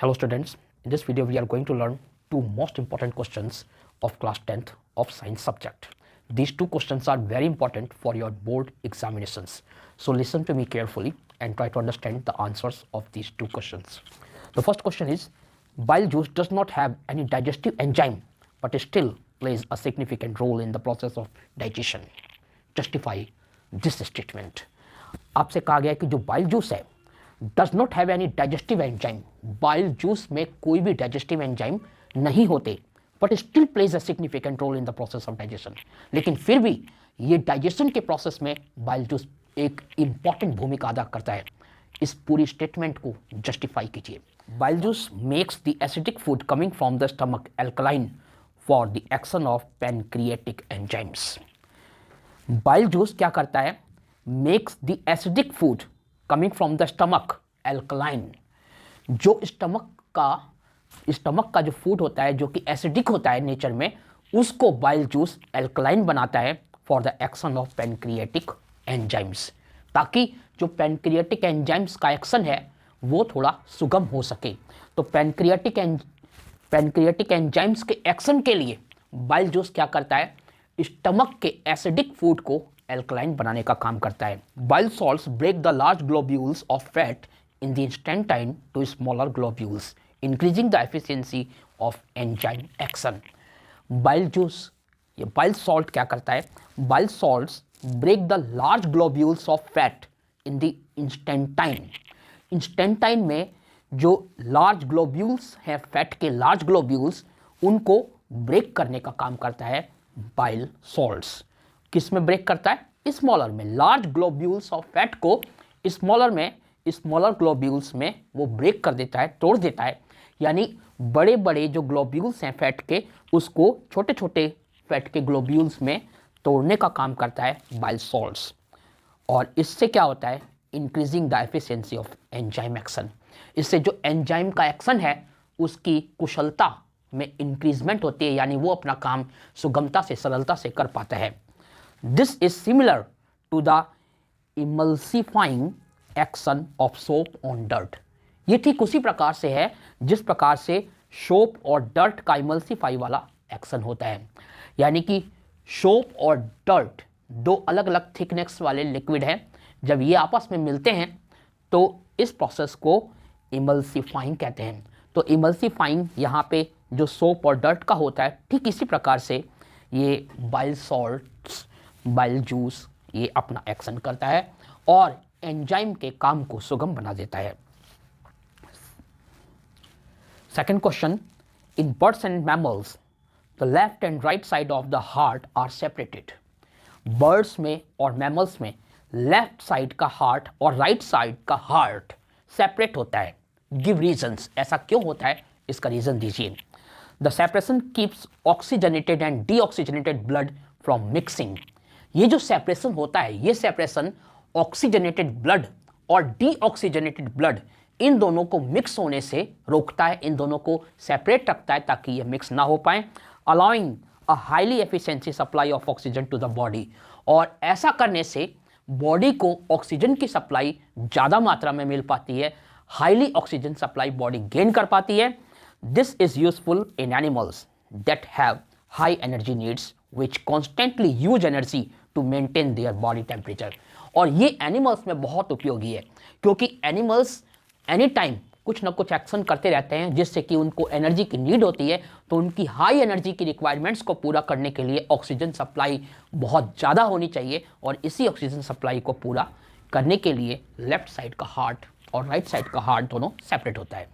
Hello students, in this video we are going to learn two most important questions of class 10th of science subject. These two questions are very important for your board examinations. So listen to me carefully and try to understand the answers of these two questions. The first question is, bile juice does not have any digestive enzyme but it still plays a significant role in the process of digestion. Justify this statement. आपसे कहा गया है कि जो bile juice है does not have any digestive enzyme, bile juice में कोई भी डाइजेस्टिव एंजाइम नहीं होते but still plays a significant role in the process of digestion. लेकिन फिर भी ये डाइजेशन के प्रोसेस में बाइल जूस एक इंपॉर्टेंट भूमिका अदा करता है। इस पूरी स्टेटमेंट को जस्टिफाई कीजिए। Bile juice makes the acidic food coming from the stomach alkaline for the action of pancreatic enzymes. Bile juice क्या करता है? Makes the acidic food coming from the stomach alkaline. जो स्टमक का जो food होता है जो कि एसिडिक होता है नेचर में, उसको बाइल जूस एल्कलाइन बनाता है for the action of pancreatic enzymes, ताकि जो पैनक्रिएटिक एंजाइम्स का एक्शन है वो थोड़ा सुगम हो सके। तो पैनक्रिएटिक एंजाइम्स के एक्शन के लिए बाइल जूस क्या करता है? स्टमक के एसिडिक फूड को एल्कलाइन बनाने का काम करता है। Bile salts break the large globules of fat in the intestine to smaller globules, increasing the efficiency of enzyme action. Bile juice, ये बाइल सॉल्ट क्या करता है? Bile salts break the large globules of fat in the intestine. Intestine में जो large globules हैं, fat के large globules, उनको break करने का काम करता है बाइल सॉल्ट्स। किस में ब्रेक करता है? स्मॉलर में। लार्ज ग्लोब्यूल्स ऑफ फैट को स्मॉलर ग्लोब्यूल्स में वो ब्रेक कर देता है, तोड़ देता है। यानी बड़े बड़े जो ग्लोब्यूल्स हैं फैट के, उसको छोटे छोटे फैट के ग्लोब्यूल्स में तोड़ने का काम करता है बाइल सॉल्ट्स। और इससे क्या होता है? Increasing the efficiency of enzyme action. इससे जो एंजाइम का एक्शन है उसकी कुशलता में इंक्रीजमेंट होती है, यानी वो अपना काम सुगमता से, सरलता से कर पाता है। This is similar to the emulsifying action of soap on dirt। ये ठीक उसी प्रकार से है जिस प्रकार से सोप और डर्ट का इमल्सिफाई वाला एक्शन होता है। यानी कि सोप और डर्ट दो अलग अलग थिकनेस वाले लिक्विड हैं। जब ये आपस में मिलते हैं तो इस प्रोसेस को इमल्सिफाइंग कहते हैं। तो इमल्सिफाइंग यहाँ पे जो सोप और डर्ट का होता है, ठीक इसी प्रकार से ये बाइल सॉल्ट्स, बाइल जूस ये अपना एक्शन करता है और एंजाइम के काम को सुगम बना देता है। Second question, in birds and mammals the left and right side of the heart are separated. Birds में और मैमल्स में लेफ्ट साइड का हार्ट और राइट साइड का हार्ट सेपरेट होता है। गिव रीजंस, ऐसा क्यों होता है, इसका रीजन दीजिए। The separation keeps oxygenated and deoxygenated blood from mixing. ये जो सेपरेशन होता है, ये सेपरेशन ऑक्सीजनेटेड ब्लड और डीऑक्सीजनेटेड ब्लड, इन दोनों को मिक्स होने से रोकता है, इन दोनों को सेपरेट रखता है ताकि ये मिक्स ना हो पाए। Allowing a highly efficiency supply of oxygen to the body. और ऐसा करने से बॉडी को ऑक्सीजन की सप्लाई ज़्यादा मात्रा में मिल पाती है, highly oxygen supply body gain कर पाती है। This is useful in animals that have high energy needs which constantly use energy to maintain their body temperature। और ये एनिमल्स में बहुत उपयोगी है क्योंकि एनिमल्स एनी टाइम कुछ ना कुछ एक्शन करते रहते हैं जिससे कि उनको एनर्जी की नीड होती है। तो उनकी हाई एनर्जी की रिक्वायरमेंट्स को पूरा करने के लिए ऑक्सीजन सप्लाई बहुत ज़्यादा होनी चाहिए और इसी ऑक्सीजन सप्लाई को पूरा करने के लिए लेफ्ट साइड का हार्ट और राइट साइड का हार्ट दोनों सेपरेट होता है।